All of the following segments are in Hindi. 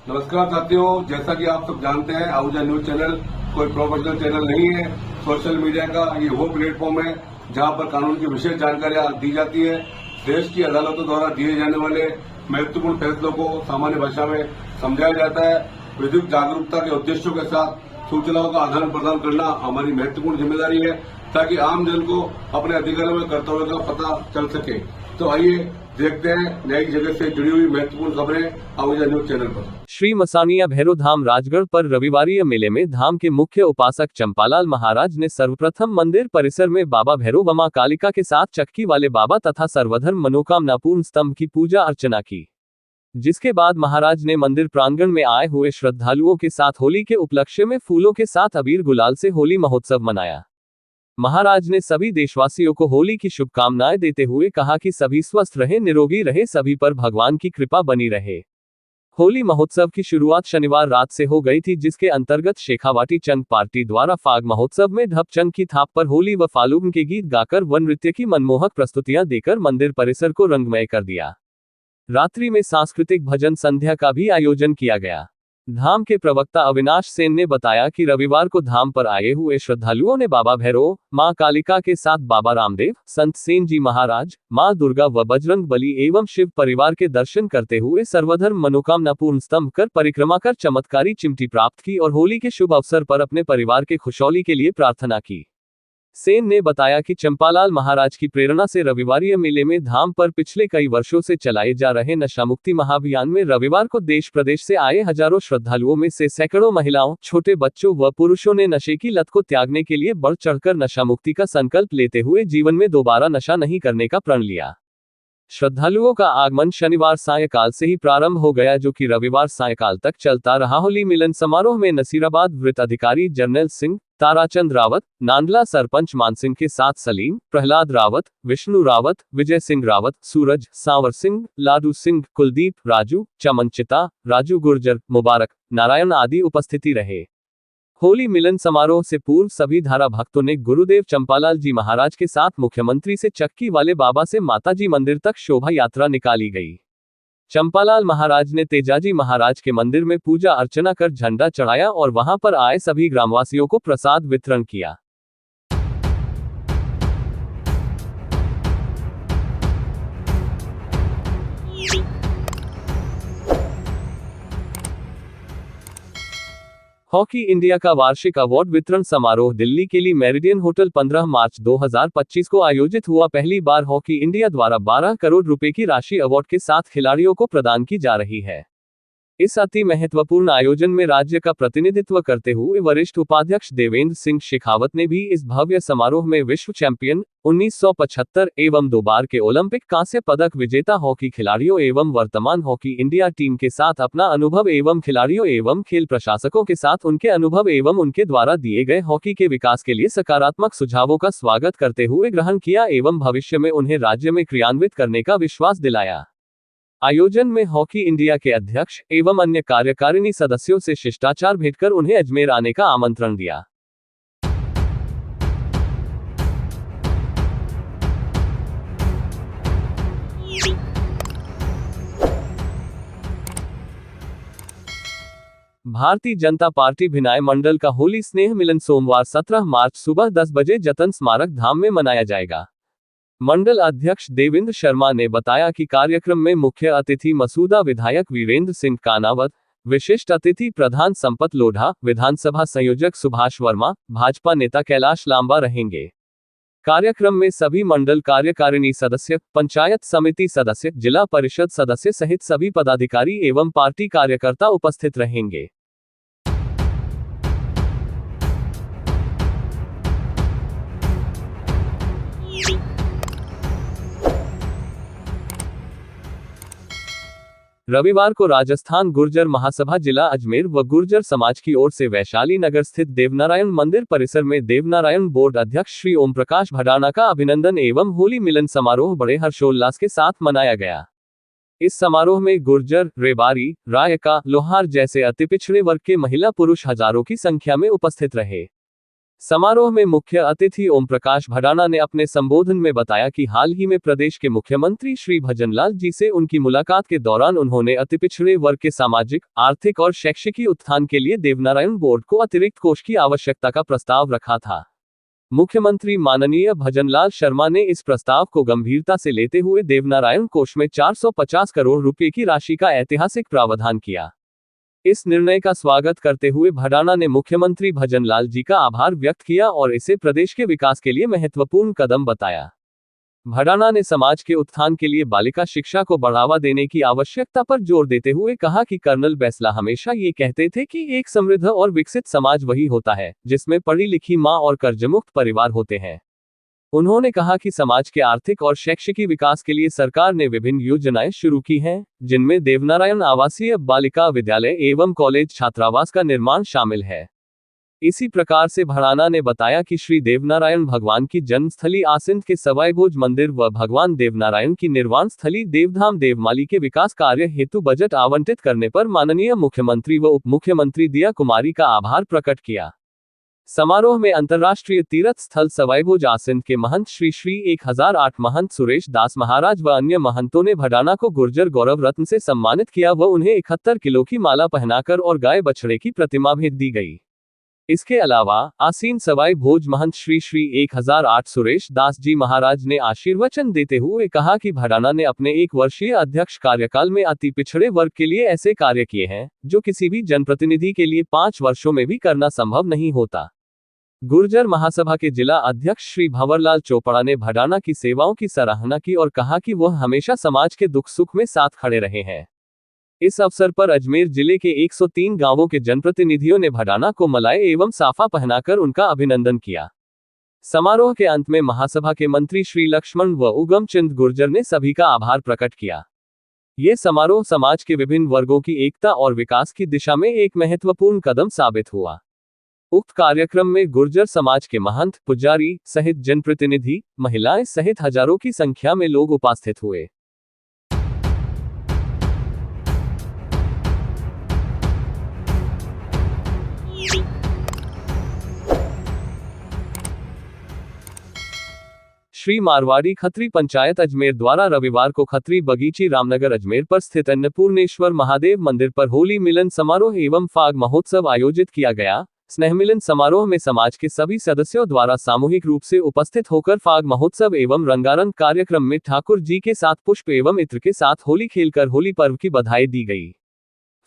नमस्कार साथियों, जैसा कि आप सब जानते हैं आहूजा न्यूज चैनल कोई प्रोफेशनल चैनल नहीं है। सोशल मीडिया का ये वो प्लेटफॉर्म है जहां पर कानून की विशेष जानकारियां दी जाती है। देश की अदालतों द्वारा दिए जाने वाले महत्वपूर्ण फैसलों को सामान्य भाषा में समझाया जाता है। विधिक जागरूकता के उद्देश्यों के साथ सूचनाओं का आदान प्रदान करना हमारी महत्वपूर्ण जिम्मेदारी है ताकि आम जन को अपने अधिकारों में कर्तव्यों का पता चल सके। तो आइए देखते हैं नई जगह से जुड़ी हुई महत्वपूर्ण खबरें आहूजा न्यूज चैनल पर। श्री मसानिया भैरव धाम राजगढ़ पर रविवारीय मेले में धाम के मुख्य उपासक चंपालाल महाराज ने सर्वप्रथम मंदिर परिसर में बाबा भैरव व मां कालिका के साथ चक्की वाले बाबा तथा सर्वधर्म मनोकामनापूर्ण स्तंभ की पूजा अर्चना की, जिसके बाद महाराज ने मंदिर प्रांगण में आए हुए श्रद्धालुओं के साथ होली के उपलक्ष्य में फूलों के साथ अबीर गुलाल से होली महोत्सव मनाया। महाराज ने सभी देशवासियों को होली की शुभकामनाएं देते हुए कहा कि सभी स्वस्थ रहे, निरोगी रहे, सभी पर भगवान की कृपा बनी रहे। होली महोत्सव की शुरुआत शनिवार रात से हो गई थी, जिसके अंतर्गत शेखावाटी चंग पार्टी द्वारा फाग महोत्सव में ढप चंग की थाप पर होली व फाल्गुन के गीत गाकर व नृत्य की मनमोहक प्रस्तुतियां देकर मंदिर परिसर को रंगमय कर दिया। रात्रि में सांस्कृतिक भजन संध्या का भी आयोजन किया गया। धाम के प्रवक्ता अविनाश सेन ने बताया कि रविवार को धाम पर आए हुए श्रद्धालुओं ने बाबा भैरव, मां कालिका के साथ बाबा रामदेव, संत सेन जी महाराज, मां दुर्गा व बजरंग बली एवं शिव परिवार के दर्शन करते हुए सर्वधर्म मनोकामनापूर्ण स्तंभ कर परिक्रमा कर चमत्कारी चिमटी प्राप्त की और होली के शुभ अवसर पर अपने परिवार के खुशहाली के लिए प्रार्थना की। सेन ने बताया कि चंपालाल महाराज की प्रेरणा से रविवारीय मेले में धाम पर पिछले कई वर्षों से चलाए जा रहे नशामुक्ति महाअभियान में रविवार को देश प्रदेश से आए हजारों श्रद्धालुओं में से सैकड़ों महिलाओं, छोटे बच्चों व पुरुषों ने नशे की लत को त्यागने के लिए बढ़ चढ़कर नशामुक्ति का संकल्प लेते हुए जीवन में दोबारा नशा नहीं करने का प्रण लिया। श्रद्धालुओं का आगमन शनिवार सायंकाल से ही प्रारंभ हो गया, जो कि रविवार सायंकाल तक चलता रहा। होली मिलन समारोह में नसीराबाद वृत्त अधिकारी जर्नैल सिंह, ताराचंद रावत, नांदला सरपंच मानसिंह के साथ सलीम, प्रहलाद रावत, विष्णु रावत, विजय सिंह रावत, सूरज, सांवर सिंह, लाडू सिंह, कुलदीप, राजू, चमन चिता, राजू गुर्जर, मुबारक, नारायण आदि उपस्थिति रहे। होली मिलन समारोह से पूर्व सभी धारा भक्तों ने गुरुदेव चंपालाल जी महाराज के साथ मुख्यमंत्री से चक्की वाले बाबा से माताजी मंदिर तक शोभा यात्रा निकाली गई। चंपालाल महाराज ने तेजाजी महाराज के मंदिर में पूजा अर्चना कर झंडा चढ़ाया और वहां पर आए सभी ग्रामवासियों को प्रसाद वितरण किया। हॉकी इंडिया का वार्षिक अवार्ड वितरण समारोह दिल्ली के लिए मेरिडियन होटल 15 मार्च 2025 को आयोजित हुआ। पहली बार हॉकी इंडिया द्वारा 12 करोड़ रुपए की राशि अवार्ड के साथ खिलाड़ियों को प्रदान की जा रही है। इस अति महत्वपूर्ण आयोजन में राज्य का प्रतिनिधित्व करते हुए वरिष्ठ उपाध्यक्ष देवेंद्र सिंह शेखावत ने भी इस भव्य समारोह में विश्व चैंपियन 1975 एवं 2 बार के ओलंपिक कांस्य पदक विजेता हॉकी खिलाड़ियों एवं वर्तमान हॉकी इंडिया टीम के साथ अपना अनुभव एवं खिलाड़ियों एवं खेल प्रशासकों के साथ उनके अनुभव एवं उनके द्वारा दिए गए हॉकी के विकास के लिए सकारात्मक सुझावों का स्वागत करते हुए ग्रहण किया एवं भविष्य में उन्हें राज्य में क्रियान्वित करने का विश्वास दिलाया। आयोजन में हॉकी इंडिया के अध्यक्ष एवं अन्य कार्यकारिणी सदस्यों से शिष्टाचार भेंटकर उन्हें अजमेर आने का आमंत्रण दिया। भारतीय जनता पार्टी भिनाय मंडल का होली स्नेह मिलन सोमवार 17 मार्च सुबह 10 बजे जतन स्मारक धाम में मनाया जाएगा। मंडल अध्यक्ष देवेंद्र शर्मा ने बताया कि कार्यक्रम में मुख्य अतिथि मसूदा विधायक वीरेंद्र सिंह कानावत, विशिष्ट अतिथि प्रधान संपत लोढ़ा, विधानसभा संयोजक सुभाष वर्मा, भाजपा नेता कैलाश लांबा रहेंगे। कार्यक्रम में सभी मंडल कार्यकारिणी सदस्य, पंचायत समिति सदस्य, जिला परिषद सदस्य सहित सभी पदाधिकारी एवं पार्टी कार्यकर्ता उपस्थित रहेंगे। रविवार को राजस्थान गुर्जर महासभा जिला अजमेर व गुर्जर समाज की ओर से वैशाली नगर स्थित देवनारायण मंदिर परिसर में देवनारायण बोर्ड अध्यक्ष श्री ओम प्रकाश भडाना का अभिनंदन एवं होली मिलन समारोह बड़े हर्षोल्लास के साथ मनाया गया। इस समारोह में गुर्जर, रेबारी, रायका, लोहार जैसे अति पिछड़े वर्ग के महिला पुरुष हजारों की संख्या में उपस्थित रहे। समारोह में मुख्य अतिथि ओम प्रकाश भडाना ने अपने संबोधन में बताया कि हाल ही में प्रदेश के मुख्यमंत्री श्री भजनलाल जी से उनकी मुलाकात के दौरान उन्होंने अति पिछड़े वर्ग के सामाजिक, आर्थिक और शैक्षिकी उत्थान के लिए देवनारायण बोर्ड को अतिरिक्त कोष की आवश्यकता का प्रस्ताव रखा था। मुख्यमंत्री माननीय भजनलाल शर्मा ने इस प्रस्ताव को गंभीरता से लेते हुए देवनारायण कोष में 450 करोड़ रुपए की राशि का ऐतिहासिक प्रावधान किया। इस निर्णय का स्वागत करते हुए भडाना ने मुख्यमंत्री भजनलाल जी का आभार व्यक्त किया और इसे प्रदेश के विकास के लिए महत्वपूर्ण कदम बताया। भडाना ने समाज के उत्थान के लिए बालिका शिक्षा को बढ़ावा देने की आवश्यकता पर जोर देते हुए कहा कि कर्नल बैसला हमेशा ये कहते थे कि एक समृद्ध और विकसित समाज वही होता है जिसमें पढ़ी लिखी मां और कर्जमुक्त परिवार होते हैं। उन्होंने कहा कि समाज के आर्थिक और शैक्षिकी विकास के लिए सरकार ने विभिन्न योजनाएं शुरू की हैं, जिनमें देवनारायण आवासीय बालिका विद्यालय एवं कॉलेज छात्रावास का निर्माण शामिल है। इसी प्रकार से भडाना ने बताया कि श्री देवनारायण भगवान की जन्मस्थली आसिंद के सवाई भोज मंदिर व भगवान देवनारायण की निर्वाण स्थली देवधाम देवमाली के विकास कार्य हेतु बजट आवंटित करने पर माननीय मुख्यमंत्री व उप मुख्यमंत्री दिया कुमारी का आभार प्रकट किया। समारोह में अंतर्राष्ट्रीय तीर्थ स्थल सवाई भोज आसिंद के महंत श्री श्री 1008 महंत सुरेश दास महाराज व अन्य महंतों ने भडाना को गुर्जर गौरव रत्न से सम्मानित किया व उन्हें 71 किलो की माला पहनाकर और गाय बछड़े की प्रतिमा भेंट दी गई। इसके अलावा आसीन सवाई भोज महंत श्री श्री 1008 सुरेश दास जी महाराज ने आशीर्वचन देते हुए कहा कि भडाना ने अपने 1 वर्षीय अध्यक्ष कार्यकाल में अति पिछड़े वर्ग के लिए ऐसे कार्य किए हैं जो किसी भी जनप्रतिनिधि के लिए 5 वर्षों में भी करना संभव नहीं होता। गुर्जर महासभा के जिला अध्यक्ष श्री भंवरलाल चोपड़ा ने भडाना की सेवाओं की सराहना की और कहा कि वह हमेशा समाज के दुख सुख में साथ खड़े रहे हैं। इस अवसर पर अजमेर जिले के 103 गांवों के जनप्रतिनिधियों ने भडाना को मलाई एवं साफा पहनाकर उनका अभिनंदन किया। समारोह के अंत में महासभा के मंत्री श्री लक्ष्मण व उगम चंद गुर्जर ने सभी का आभार प्रकट किया। ये समारोह समाज के विभिन्न वर्गों की एकता और विकास की दिशा में एक महत्वपूर्ण कदम साबित हुआ। उक्त कार्यक्रम में गुर्जर समाज के महंत, पुजारी सहित जनप्रतिनिधि, महिलाएं सहित हजारों की संख्या में लोग उपस्थित हुए। श्री मारवाड़ी खत्री पंचायत अजमेर द्वारा रविवार को खत्री बगीची रामनगर अजमेर पर स्थित अन्नपूर्णेश्वर महादेव मंदिर पर होली मिलन समारोह एवं फाग महोत्सव आयोजित किया गया। स्नेह मिलन समारोह में समाज के सभी सदस्यों द्वारा सामूहिक रूप से उपस्थित होकर फाग महोत्सव एवं रंगारंग कार्यक्रम में ठाकुर जी के साथ पुष्प एवं इत्र के साथ होली खेलकर होली पर्व की बधाई दी गई।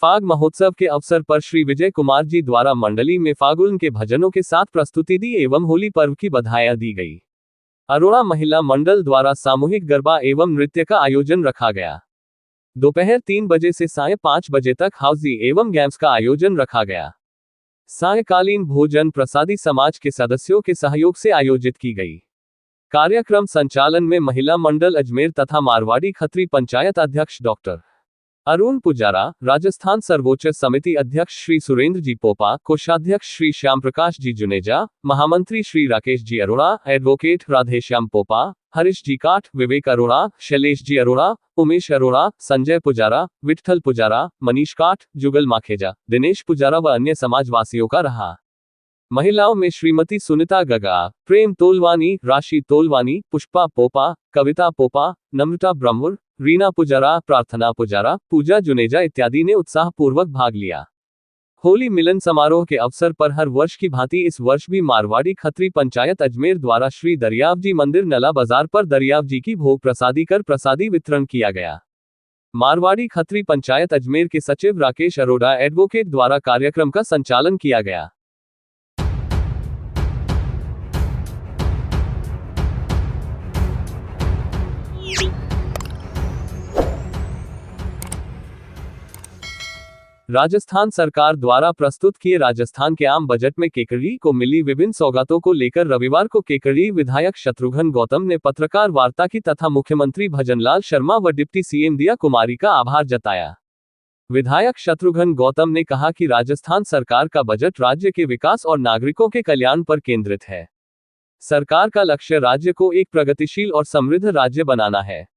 फाग महोत्सव के अवसर पर श्री विजय कुमार जी द्वारा मंडली में फागुन के भजनों के साथ प्रस्तुति दी एवं होली पर्व की बधाइयां दी गई। अरोड़ा महिला मंडल द्वारा सामूहिक गरबा एवं नृत्य का आयोजन रखा गया। दोपहर 3 बजे से साय 5 बजे तक हाउजी एवं गेम्स का आयोजन रखा गया। सायकालीन भोजन प्रसादी समाज के सदस्यों के सहयोग से आयोजित की गई। कार्यक्रम संचालन में महिला मंडल अजमेर तथा मारवाड़ी खत्री पंचायत अध्यक्ष डॉक्टर अरुण पुजारा, राजस्थान सर्वोच्च समिति अध्यक्ष श्री सुरेंद्र जी पोपा, कोषाध्यक्ष श्री श्याम प्रकाश जी जुनेजा, महामंत्री श्री राकेश जी अरोड़ा, एडवोकेट राधेश्याम पोपा, हरीश जी काठ, विवेक अरोड़ा, शैलेश जी अरोड़ा, उमेश अरोड़ा, संजय पुजारा, विठल पुजारा, मनीष काठ, जुगल माखेजा, दिनेश पुजारा व अन्य समाजवासियों का रहा। महिलाओं में श्रीमती सुनीता गगा, प्रेम तोलवानी, राशि तोलवानी, पुष्पा पोपा, कविता पोपा, नम्रता ब्रह्मर, रीना पुजारा, प्रार्थना पुजारा, पूजा जुनेजा इत्यादि ने उत्साहपूर्वक भाग लिया। होली मिलन समारोह के अवसर पर हर वर्ष की भांति इस वर्ष भी मारवाड़ी खत्री पंचायत अजमेर द्वारा श्री दरियाव जी मंदिर नला बाजार पर दरियाव जी की भोग प्रसादी कर प्रसादी वितरण किया गया। मारवाड़ी खत्री पंचायत अजमेर के सचिव राकेश अरोड़ा एडवोकेट द्वारा कार्यक्रम का संचालन किया गया। राजस्थान सरकार द्वारा प्रस्तुत किए राजस्थान के आम बजट में केकड़ी को मिली विभिन्न सौगातों को लेकर रविवार को केकड़ी विधायक शत्रुघ्न गौतम ने पत्रकार वार्ता की तथा मुख्यमंत्री भजनलाल शर्मा व डिप्टी सीएम दिया कुमारी का आभार जताया। विधायक शत्रुघ्न गौतम ने कहा कि राजस्थान सरकार का बजट राज्य के विकास और नागरिकों के कल्याण पर केंद्रित है। सरकार का लक्ष्य राज्य को एक प्रगतिशील और समृद्ध राज्य बनाना है।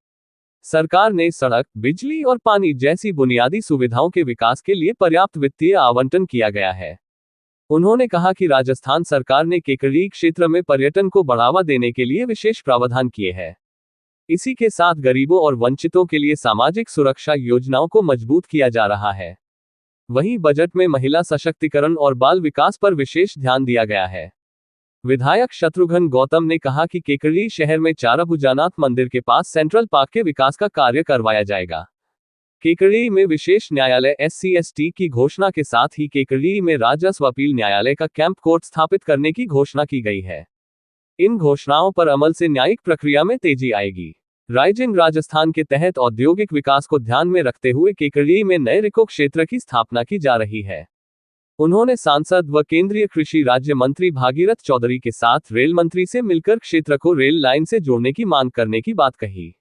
सरकार ने सड़क, बिजली और पानी जैसी बुनियादी सुविधाओं के विकास के लिए पर्याप्त वित्तीय आवंटन किया गया है। उन्होंने कहा कि राजस्थान सरकार ने केकड़ी क्षेत्र में पर्यटन को बढ़ावा देने के लिए विशेष प्रावधान किए हैं। इसी के साथ गरीबों और वंचितों के लिए सामाजिक सुरक्षा योजनाओं को मजबूत किया जा रहा है। वहीं बजट में महिला सशक्तिकरण और बाल विकास पर विशेष ध्यान दिया गया है। विधायक शत्रुघ्न गौतम ने कहा कि केकड़ी शहर में चाराभुजानाथ मंदिर के पास सेंट्रल पार्क के विकास का कार्य करवाया जाएगा। केकड़ी में विशेष न्यायालय SC/ST की घोषणा के साथ ही केकड़ी में राजस्व अपील न्यायालय का कैंप कोर्ट स्थापित करने की घोषणा की गई है। इन घोषणाओं पर अमल से न्यायिक प्रक्रिया में तेजी आएगी। राइजिंग राजस्थान के तहत औद्योगिक विकास को ध्यान में रखते हुए केकड़ी में नए रिको क्षेत्र की स्थापना की जा रही है। उन्होंने सांसद व केंद्रीय कृषि राज्य मंत्री भागीरथ चौधरी के साथ रेल मंत्री से मिलकर क्षेत्र को रेल लाइन से जोड़ने की मांग करने की बात कही।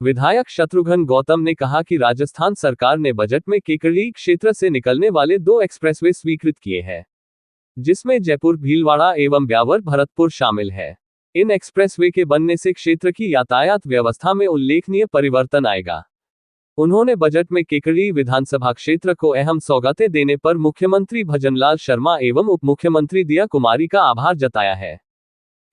विधायक शत्रुघ्न गौतम ने कहा कि राजस्थान सरकार ने बजट में केकड़ी क्षेत्र से निकलने वाले 2 एक्सप्रेसवे स्वीकृत किए हैं, जिसमें जयपुर भीलवाड़ा एवं ब्यावर भरतपुर शामिल है। इन एक्सप्रेसवे के बनने से क्षेत्र की यातायात व्यवस्था में उल्लेखनीय परिवर्तन आएगा। उन्होंने बजट में केकड़ी विधानसभा क्षेत्र को अहम सौगातें देने पर मुख्यमंत्री भजनलाल शर्मा एवं उप मुख्यमंत्री दिया कुमारी का आभार जताया है।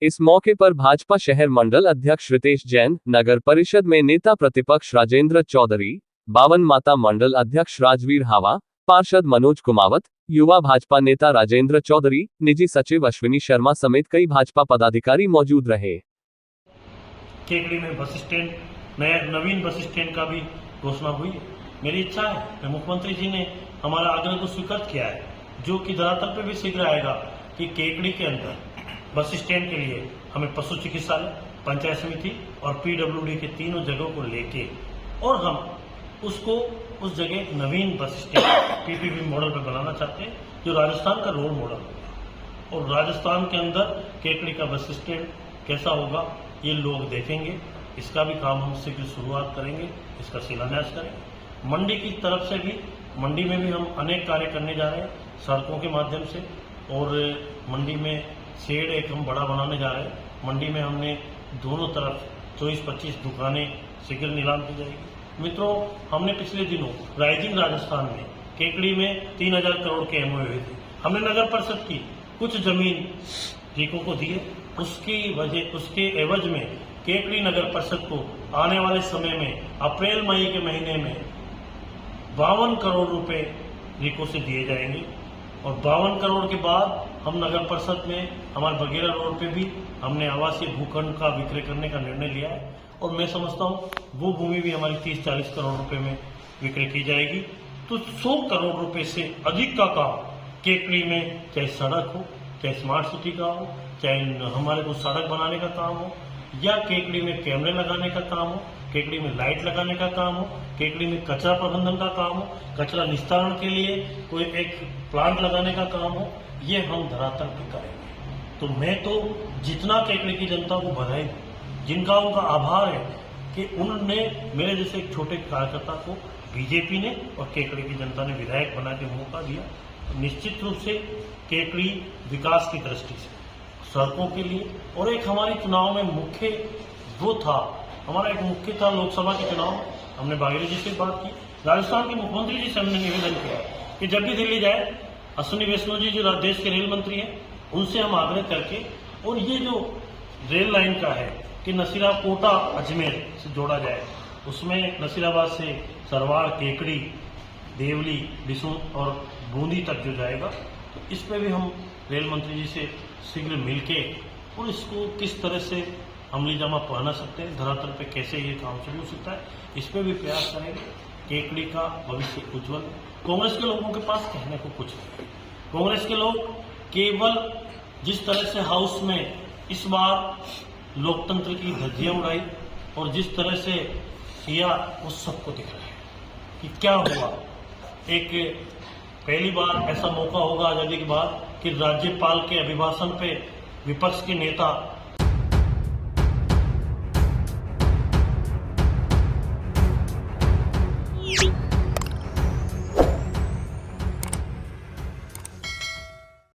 इस मौके पर भाजपा शहर मंडल अध्यक्ष रितेश जैन, नगर परिषद में नेता प्रतिपक्ष राजेंद्र चौधरी, बावन माता मंडल अध्यक्ष राजवीर हावा, पार्षद मनोज कुमावत, युवा भाजपा नेता राजेंद्र चौधरी, निजी सचिव अश्विनी शर्मा समेत कई भाजपा पदाधिकारी मौजूद रहे। केकड़ी में बस स्टैंड, नवीन बस स्टैंड का भी घोषणा हुई है। मेरी इच्छा है, मुख्यमंत्री जी ने हमारा आग्रह को स्वीकृत किया है, जो कि धरातल पर भी शीघ्र आएगा कि केकड़ी के अंदर बस स्टैंड के लिए हमें पशु चिकित्सालय, पंचायत समिति और PWD के तीनों जगहों को लेके और हम उसको उस जगह नवीन बस स्टैंड PPP मॉडल पर बनाना चाहते हैं, जो राजस्थान का रोल मॉडल होगा। और राजस्थान के अंदर केकड़ी का बस स्टैंड कैसा होगा ये लोग देखेंगे। इसका भी काम हम शीघ्र शुरुआत करेंगे, इसका शिलान्यास करेंगे। मंडी की तरफ से भी, मंडी में भी हम अनेक कार्य करने जा रहे हैं सड़कों के माध्यम से, और मंडी में शेड एक हम बड़ा बनाने जा रहे हैं। मंडी में हमने दोनों तरफ 24-25 दुकानें शीघ्र नीलाम की जाएगी। मित्रों, हमने पिछले दिनों राइजिंग राजस्थान में केकड़ी में 3000 करोड़ के MOU हुए थे। हमने नगर परिषद की कुछ जमीन रीको को दी है। उसके एवज में केकड़ी नगर परिषद को आने वाले समय में अप्रैल मई के महीने में 52 करोड़ रुपए रीको से दिए जाएंगे। और 52 करोड़ के बाद हम नगर परिषद में हमारे बगेरा रोड पे भी हमने आवासीय भूखंड का विक्रय करने का निर्णय लिया है। और मैं समझता हूँ वो भूमि भी हमारी 30-40 करोड़ रुपए में विक्रय की जाएगी। तो 100 करोड़ रुपए से अधिक का काम केकड़ी में, चाहे सड़क हो, चाहे स्मार्ट सिटी का हो, चाहे हमारे को सड़क बनाने का काम हो, या केकड़ी में कैमरे लगाने का काम हो, केकड़ी में लाइट लगाने का काम हो, केकड़ी में कचरा प्रबंधन का काम हो, कचरा निस्तारण के लिए कोई एक प्लांट लगाने का काम हो, ये हम धरातल पर करेंगे। तो मैं तो जितना केकड़ी की जनता को बधाई, जिनका उनका आभार है कि उन्होंने मेरे जैसे एक छोटे कार्यकर्ता को बीजेपी ने और केकड़ी की जनता ने विधायक बना के मौका दिया। तो निश्चित रूप से केकड़ी विकास की दृष्टि से, सड़कों के लिए, और एक हमारी चुनाव में मुख्य वो था, हमारा एक मुख्य था लोकसभा के चुनाव। हमने बाघेला जी से बात की, राजस्थान के मुख्यमंत्री जी से हमने निवेदन किया कि जब भी दिल्ली जाए, अश्विनी वैष्णव जी जो देश के रेल मंत्री हैं, उनसे हम आग्रह करके, और ये जो रेल लाइन का है कि नसीरा कोटा अजमेर से जोड़ा जाए, उसमें नसीराबाद से सरवाड़, केकड़ी, देवली, बिसून और बूंदी तक जो जाएगा, तो इस पर भी हम रेल मंत्री जी से शीघ्र मिलके और इसको किस तरह से अमली जामा पहना सकते हैं, धरातल पे कैसे ये काम शुरू हो सकता है, इस पर भी प्रयास करेंगे। केकड़ी का भविष्य उज्जवल है। कांग्रेस के लोगों के पास कहने को कुछ नहीं। कांग्रेस के लोग केवल जिस तरह से हाउस में इस बार लोकतंत्र की धज्जियां उड़ाई और जिस तरह से किया, उस सबको दिख रहा है कि क्या हुआ। एक पहली बार ऐसा मौका होगा आजादी के बाद कि राज्यपाल के अभिभाषण पे विपक्ष के नेता